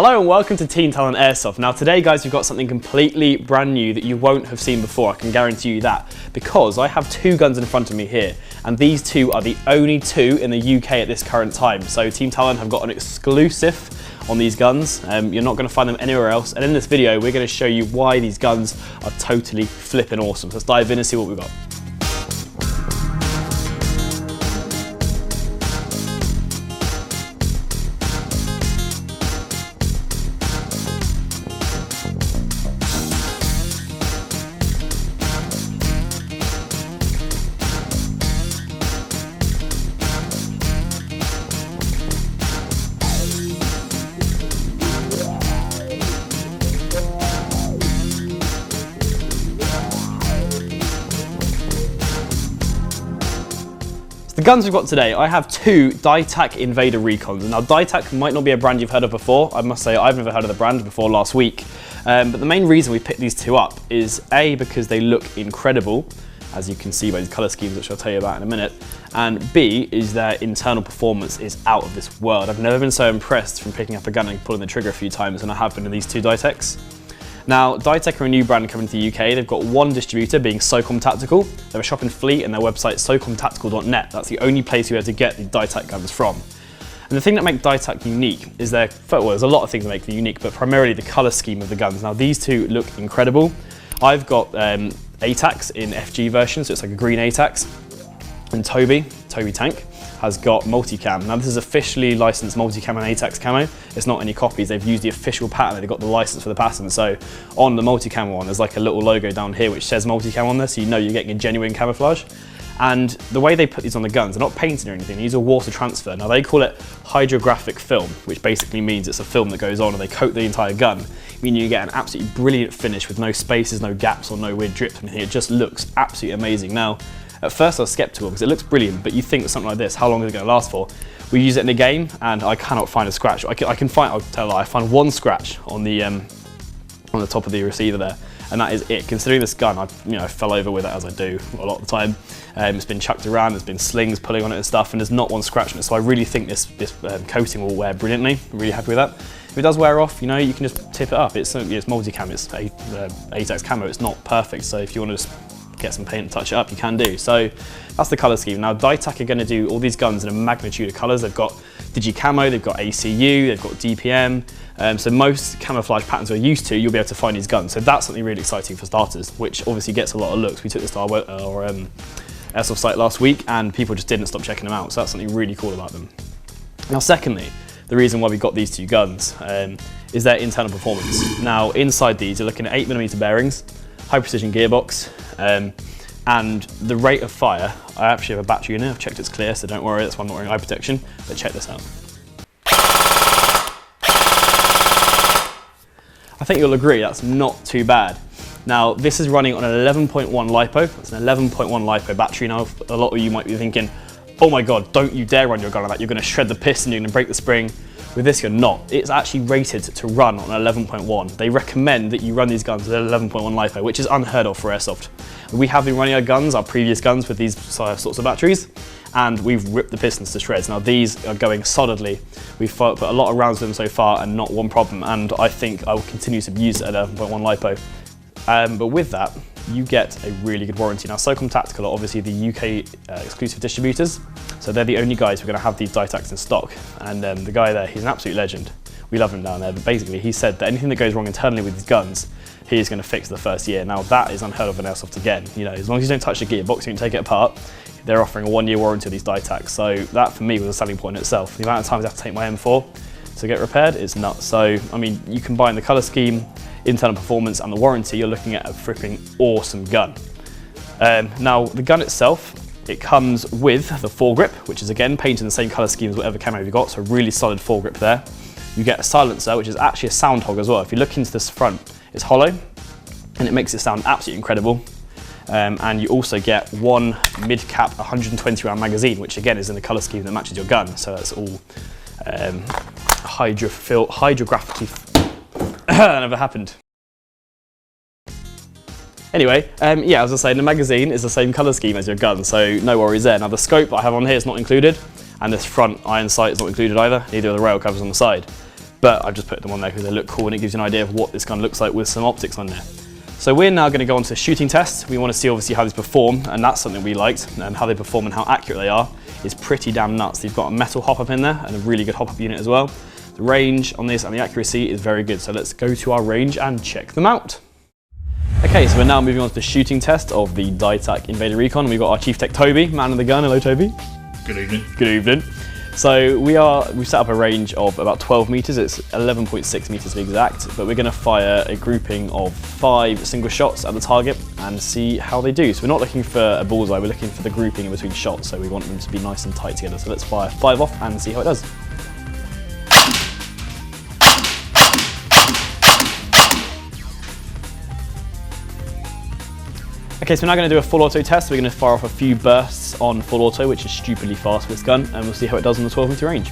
Hello and welcome to Team Talon Airsoft. Now today guys, we've got something completely brand new that you won't have seen before, I can guarantee you that, because I have two guns in front of me here, and these two are the only two in the UK at this current time. So Team Talon have got an exclusive on these guns. You're not going to find them anywhere else, and in this video we're going to show you why these guns are totally flipping awesome. So let's dive in and see what we've got. The guns we've got today, I have two Dytac Invader Recons. Now Dytac might not be a brand you've heard of before. I must say I've never heard of the brand before last week. But the main reason we picked these two up is A, because they look incredible, as you can see by these colour schemes, which I'll tell you about in a minute. And B, is their internal performance is out of this world. I've never been so impressed from picking up a gun and pulling the trigger a few times than I have been in these two Dytacs. Now, Dytac are a new brand coming to the UK. They've got one distributor, being Socom Tactical. They have a shop in Fleet and their website socomtactical.net. That's the only place you're able to get the Dytac guns from. And the thing that makes Dytac unique is well, there's a lot of things that make them unique, but primarily the colour scheme of the guns. Now, these two look incredible. I've got ATACs in FG version, so it's like a green ATACs. And Toby Tank, has got Multicam. Now this is officially licensed Multicam and ATACs camo. It's not any copies, they've used the official pattern, they've got the license for the pattern. So on the Multicam one, there's like a little logo down here which says Multicam on there, so you know you're getting a genuine camouflage. And the way they put these on the guns, they're not painted or anything, they use a water transfer. Now they call it hydrographic film, which basically means it's a film that goes on and they coat the entire gun, meaning you get an absolutely brilliant finish with no spaces, no gaps or no weird drips or anything. It just looks absolutely amazing. Now, at first I was skeptical because it looks brilliant, but you think that something like this, how long is it going to last for? We use it in a game and I cannot find a scratch. I can find, I'll tell a lie, I found one scratch on the top of the receiver there, and that is it. Considering this gun, I fell over with it as I do a lot of the time. It's been chucked around, there's been slings pulling on it and stuff, and there's not one scratch on it. So I really think this coating will wear brilliantly. I'm really happy with that. If it does wear off, you can just tip it up. It's Multicam, it's ATACs camo, it's not perfect. So if you want to just get some paint and touch it up, you can do. So that's the colour scheme. Now Dytac are going to do all these guns in a magnitude of colours. They've got Digi-Camo, they've got ACU, they've got DPM. So most camouflage patterns we're used to, you'll be able to find these guns. So that's something really exciting for starters, which obviously gets a lot of looks. We took this to our airsoft site last week and people just didn't stop checking them out. So that's something really cool about them. Now secondly, the reason why we got these two guns is their internal performance. Now inside these, you're looking at 8mm bearings, high precision gearbox, and the rate of fire, I actually have a battery in it, I've checked it's clear, so don't worry, that's why I'm not wearing eye protection, but check this out. I think you'll agree that's not too bad. Now this is running on an 11.1 LiPo, that's an 11.1 LiPo battery. Now a lot of you might be thinking, oh my god, don't you dare run your gun like that, you're going to shred the piston, you're going to break the spring. With this, you're not. It's actually rated to run on 11.1. They recommend that you run these guns with 11.1 LiPo, which is unheard of for airsoft. We have been running our previous guns with these sorts of batteries, and we've ripped the pistons to shreds. Now these are going solidly. We've put a lot of rounds with them so far and not one problem, and I think I will continue to use 11.1 LiPo. But with that, you get a really good warranty. Now Socom Tactical are obviously the UK exclusive distributors, so they're the only guys who are going to have these Dytacs in stock. And the guy there, he's an absolute legend. We love him down there, but basically he said that anything that goes wrong internally with these guns, he is going to fix the first year. Now that is unheard of in airsoft again. As long as you don't touch the gearbox, you can take it apart. They're offering a 1-year warranty of these Dytacs, so that for me was a selling point in itself. The amount of times I have to take my M4 to get repaired is nuts. So I mean, you combine the colour scheme, internal performance and the warranty, you're looking at a freaking awesome gun. Now the gun itself, it comes with the foregrip, which is again painted in the same colour scheme as whatever camo you've got, so a really solid foregrip there. You get a silencer, which is actually a sound hog as well. If you look into this front, it's hollow and it makes it sound absolutely incredible. And you also get one mid-cap 120 round magazine, which again is in the colour scheme that matches your gun, so that's all hydrographically that never happened. Anyway, yeah, as I say, the magazine is the same colour scheme as your gun, so no worries there. Now the scope I have on here is not included, and this front iron sight is not included either, neither are the rail covers on the side. but I've just put them on there because they look cool and it gives you an idea of what this gun looks like with some optics on there. So we're now going to go on to a shooting test. We want to see obviously how these perform, and that's something we liked, and how they perform and how accurate they are is pretty damn nuts. They've got a metal hop-up in there and a really good hop-up unit as well. The range on this and the accuracy is very good, so let's go to our range and check them out. Okay, so we're now moving on to the shooting test of the Dytac Invader Recon. We've got our Chief Tech Toby, man of the gun. Hello Toby. Good evening. Good evening. So we've set up a range of about 12 meters. It's 11.6 meters to be exact, but we're going to fire a grouping of 5 single shots at the target and see how they do. So we're not looking for a bullseye, we're looking for the grouping in between shots. So we want them to be nice and tight together. So let's fire 5 off and see how it does. Okay, so we're now going to do a full auto test. We're going to fire off a few bursts on full auto, which is stupidly fast with this gun, and we'll see how it does on the 12 meter range.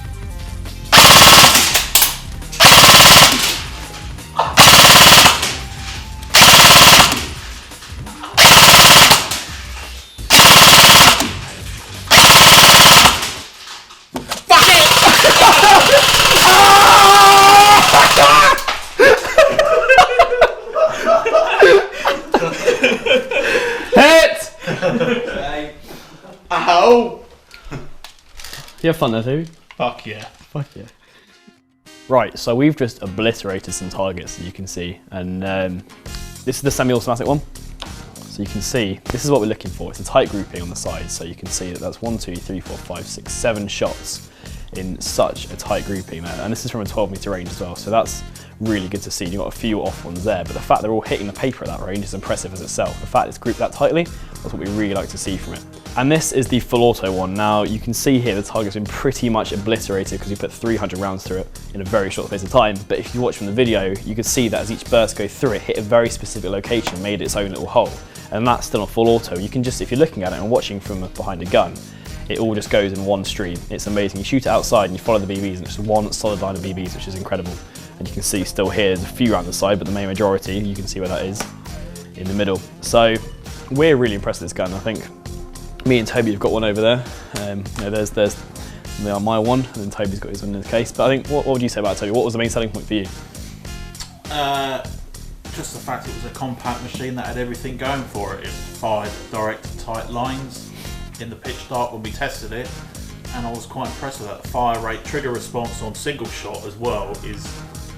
Ow! You have fun there, Toby? Fuck yeah. Fuck yeah. Right, so we've just obliterated some targets, as you can see, and this is the semi-automatic one. So you can see, this is what we're looking for. It's a tight grouping on the sides, so you can see that that's 1, 2, 3, 4, 5, 6, 7 shots in such a tight grouping there. And this is from a 12 meter range as well, so that's really good to see. You've got a few off ones there, but the fact they're all hitting the paper at that range is impressive as itself. The fact it's grouped that tightly, that's what we really like to see from it. And this is the full auto one. Now you can see here the target's been pretty much obliterated because we put 300 rounds through it in a very short space of time. But if you watch from the video, you can see that as each burst go through it, hit a very specific location, made its own little hole. And that's still a full auto. You can just, if you're looking at it and watching from behind a gun, it all just goes in one stream. It's amazing. You shoot it outside and you follow the BBs, and it's one solid line of BBs, which is incredible. And you can see still here, there's a few around the side, but the main majority, you can see where that is, in the middle. So we're really impressed with this gun. I think me and Toby have got one over there. There's my one, and then Toby's got his one in the case. But I think, what would you say about it, Toby? What was the main selling point for you? Just the fact it was a compact machine that had everything going for it. It fired direct tight lines in the pitch dark when we tested it, and I was quite impressed with that. The fire rate, trigger response on single shot as well is,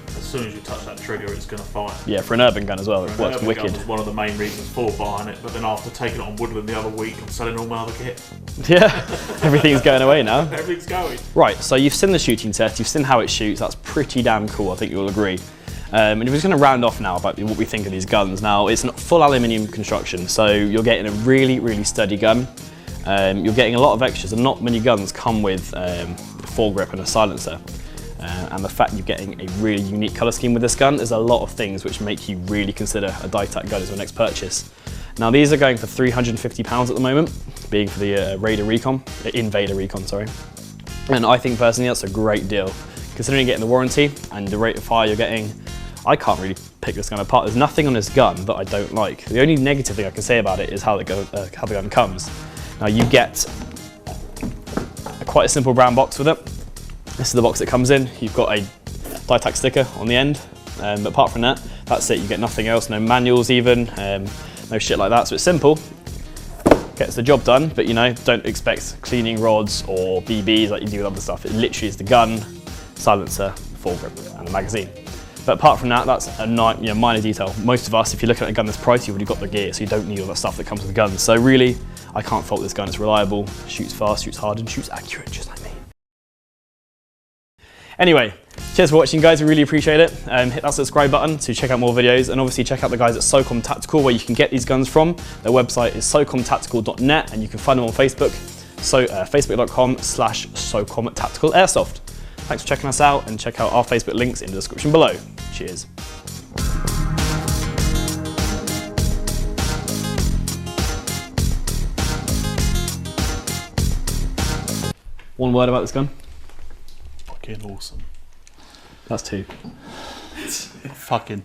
as soon as you touch that trigger, it's going to fire. Yeah, for an urban gun as well, it works wicked. Gun was one of the main reasons for buying it, but then after taking it on Woodland the other week, I'm selling all my other kit. Yeah, everything's going away now. Everything's going. Right, so you've seen the shooting test, you've seen how it shoots, that's pretty damn cool, I think you'll agree. And we're just going to round off now about what we think of these guns. Now, it's not full aluminium construction, so you're getting a really, really sturdy gun. You're getting a lot of extras, and not many guns come with a foregrip and a silencer. And the fact you're getting a really unique colour scheme with this gun, there's a lot of things which make you really consider a Dytac gun as your next purchase. Now these are going for £350 at the moment, being for the Invader Recon, sorry. And I think personally that's a great deal. Considering you're getting the warranty and the rate of fire you're getting, I can't really pick this gun apart. There's nothing on this gun that I don't like. The only negative thing I can say about it is how the gun comes. Now you get quite a simple brown box with it. This is the box it comes in. You've got a Dytac sticker on the end, but apart from that, that's it. You get nothing else, no manuals even, no shit like that. So it's simple, gets the job done, but don't expect cleaning rods or BBs like you do with other stuff. It literally is the gun, silencer, foregrip, and the magazine. But apart from that, that's a minor detail. Most of us, if you're looking at a gun this price, you've already got the gear, so you don't need all that stuff that comes with the gun. So really, I can't fault this gun. It's reliable, shoots fast, shoots hard, and shoots accurate, just like me. Anyway, cheers for watching, guys. We really appreciate it. Hit that subscribe button to check out more videos, and obviously check out the guys at Socom Tactical, where you can get these guns from. Their website is socomtactical.net, and you can find them on Facebook, so facebook.com/Socom Tactical Airsoft. Thanks for checking us out, and check out our Facebook links in the description below. Cheers. One word about this gun? Fucking awesome. That's 2. Fucking.